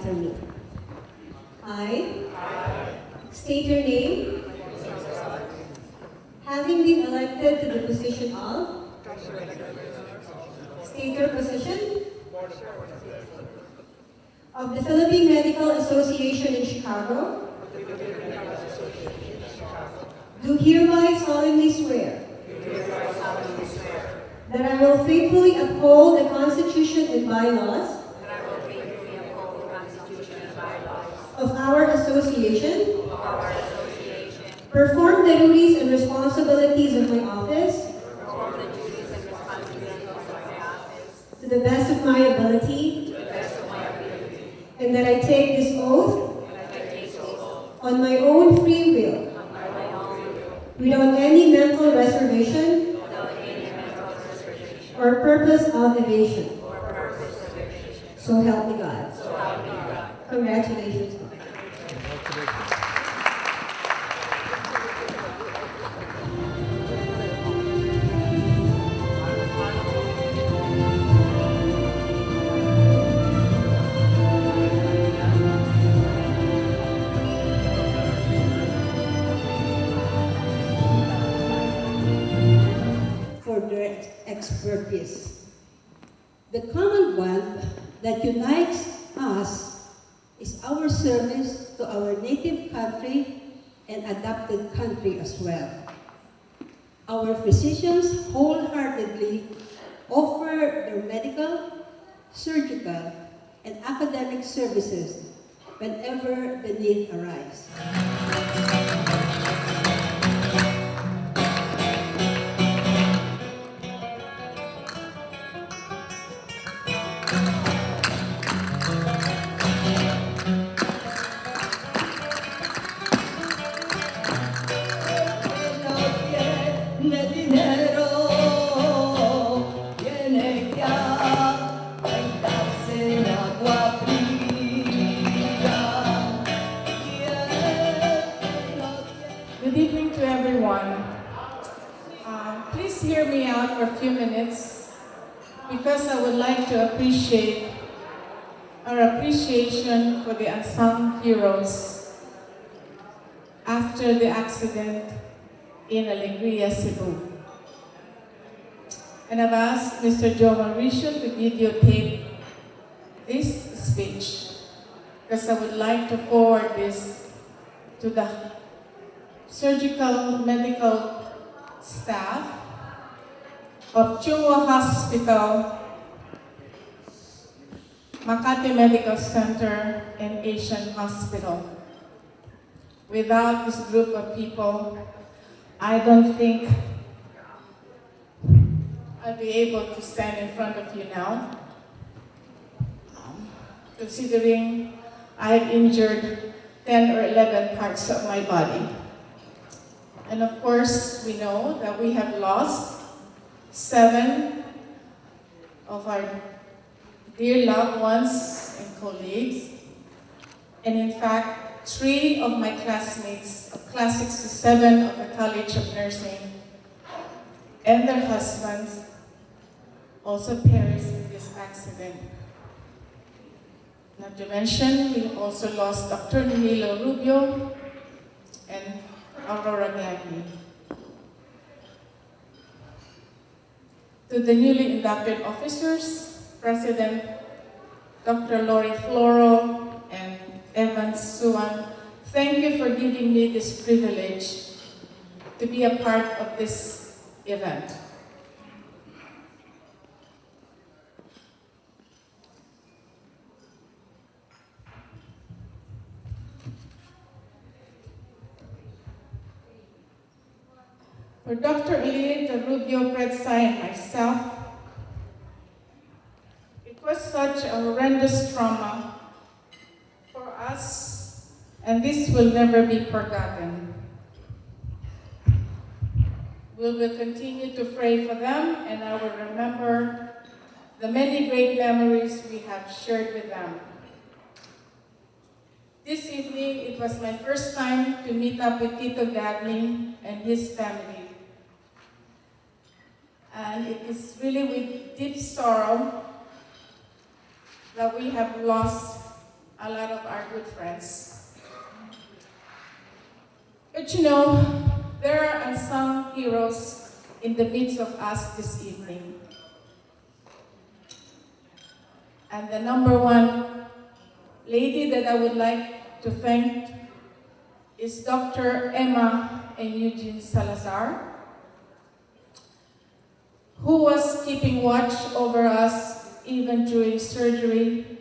after me. I state your name, having been elected to the position of, state your position, of the Philippine Medical Association in Chicago, do hereby solemnly swear that I will faithfully uphold the Constitution and bylaws of our association, perform the duties and responsibilities of my office to the best of my ability, and that I take this oath on my own free will, without any mental reservation or purpose of evasion. So help me God. Congratulations. For their expertise. The common bond that unites us is our service to our native country and adopted country as well. Our physicians wholeheartedly offer their medical, surgical, and academic services whenever the need arises. Good evening to everyone. Please hear me out for a few minutes because I would like to appreciate our appreciation for the unsung heroes after the accident in Alegria, Cebu. And I've asked Mr. Joe Mauricio to videotape this speech because I would like to forward this to the surgical medical staff of Chua Hospital, Makati Medical Center, and Asian Hospital. Without this group of people, I don't think I'll be able to stand in front of you now, considering I've injured 10 or 11 parts of my body. And of course, we know that we have lost 7 of our dear loved ones and colleagues. And in fact, 3 of my classmates of Class 67 of the College of Nursing and their husbands also perished in this accident. Not to mention, we also lost Dr. Nilo Rubio and Aurora Gagny. To the newly inducted officers, President Dr. Lori Floro and Evan Suwan, thank you for giving me this privilege to be a part of this event. For Dr. Elita Rubio Pretsai and myself, it was such a horrendous trauma for us, and this will never be forgotten. We will continue to pray for them, and I will remember the many great memories we have shared with them. This evening, it was my first time to meet up with Tito Gagny and his family. And it is really with deep sorrow that we have lost a lot of our good friends. But you know, there are unsung heroes in the midst of us this evening. And the number one lady that I would like to thank is Dr. Emma and Eugene Salazar, who was keeping watch over us even during surgery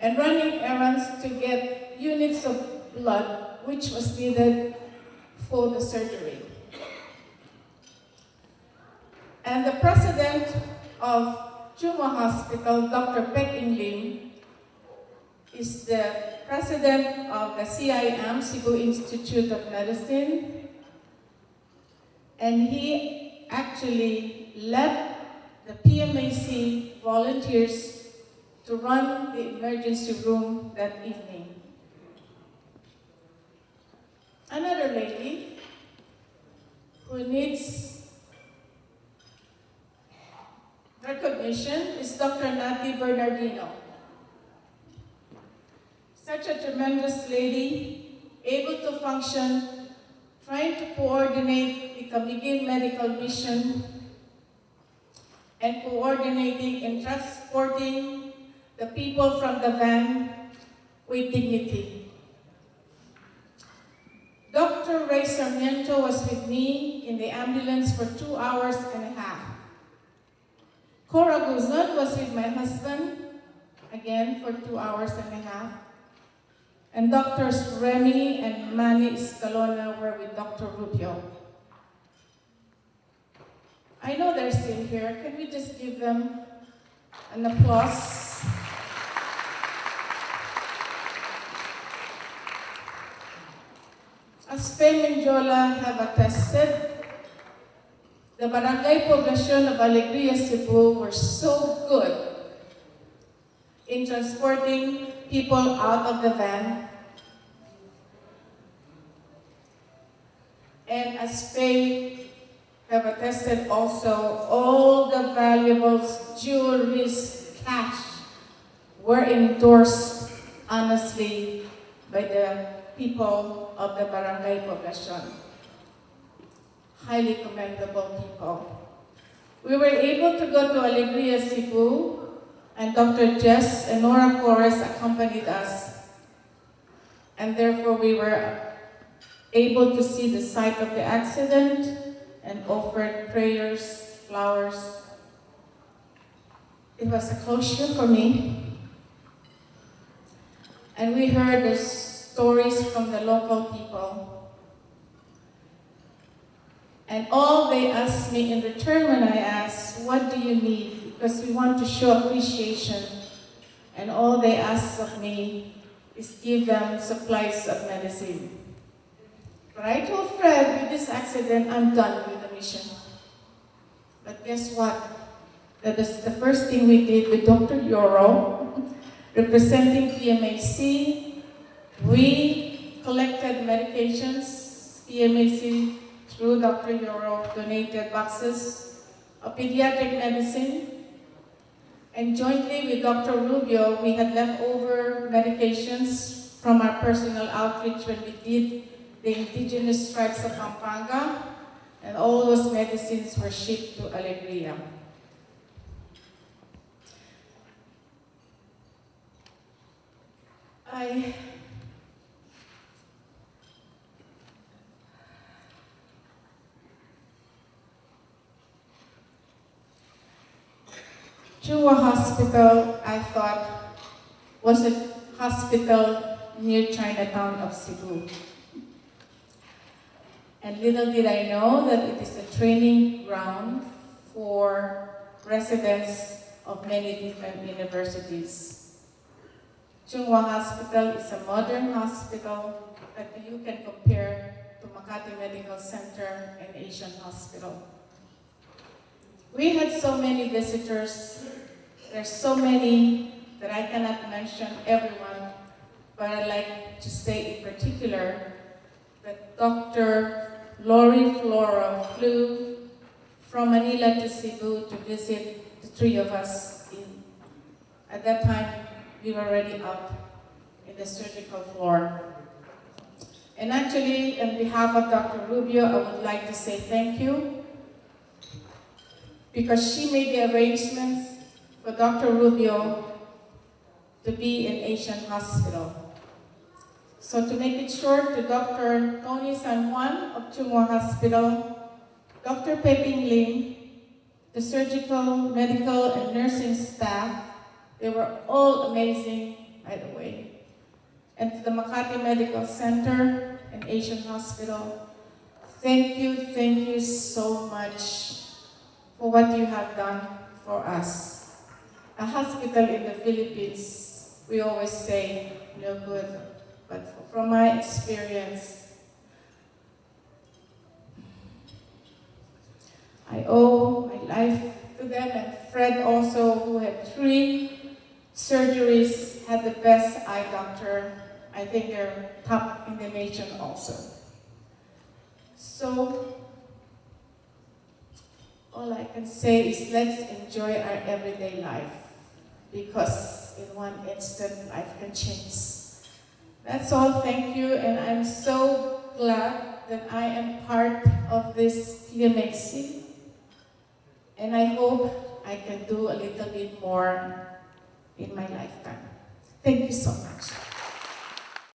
and running errands to get units of blood which was needed for the surgery. And the president of Chuma Hospital, Dr. Pek Lim, is the president of the CIM, Cebu Institute of Medicine, and he actually led the PMAC volunteers to run the emergency room that evening. Another lady who needs recognition is Dr. Nati Bernardino. Such a tremendous lady, able to function, trying to coordinate the Camiguin medical mission, and coordinating and transporting the people from the van with dignity. Dr. Ray Sarmiento was with me in the ambulance for 2 hours and a half. Cora Guzon was with my husband, again for 2 hours and a half. And Doctors Remy and Manny Escalona were with Dr. Rubio. I know they're still here. Can we just give them an applause? As Faye Menjola have attested, the barangay poblacion of Alegria, Cebu were so good in transporting people out of the van. And as Faye have attested also, all the valuables, jewelries, cash were endorsed honestly by the people of the barangay poblacion. Highly commendable people. We were able to go to Alegria, Cebu, and Dr. Jess and Nora Flores accompanied us. And therefore we were able to see the site of the accident and offered prayers, flowers. It was a closure for me. And we heard the stories from the local people. And all they asked me in return when I asked, what do you need? Because we want to show appreciation. And all they asked of me is give them supplies of medicine. But I told Fred, with this accident, I'm done with the mission. But guess what? That is the first thing we did with Dr. Yoro, representing PMAC. We collected medications. PMAC, through Dr. Yoro, donated boxes of pediatric medicine. And jointly with Dr. Rubio, we had leftover medications from our personal outreach when we did the indigenous tribes of Pampanga, and all those medicines were shipped to Alegria. Chua Hospital, I thought, was a hospital near Chinatown of Cebu. And little did I know that it is a training ground for residents of many different universities. Chunghwa Hospital is a modern hospital that you can compare to Makati Medical Center and Asian Hospital. We had so many visitors. There's so many that I cannot mention everyone, but I'd like to say in particular that Dr. Lori Flora flew from Manila to Cebu to visit the three of us. At that time, we were already out in the surgical floor. And actually, on behalf of Dr. Rubio, I would like to say thank you because she made the arrangements for Dr. Rubio to be in Asian Hospital. So to make it short, to Dr. Tony San Juan of Chungwa Hospital, Dr. Peping Lim, the surgical, medical, and nursing staff, they were all amazing, by the way. And to the Makati Medical Center and Asian Hospital, thank you so much for what you have done for us. A hospital in the Philippines, we always say, no good. But from my experience, I owe my life to them, and Fred also, who had 3 surgeries, had the best eye doctor. I think they're top in the nation also. So, all I can say is let's enjoy our everyday life, because in one instant, life can change. That's all, thank you, and I'm so glad that I am part of this PMAC, and I hope I can do a little bit more in my lifetime. Thank you so much.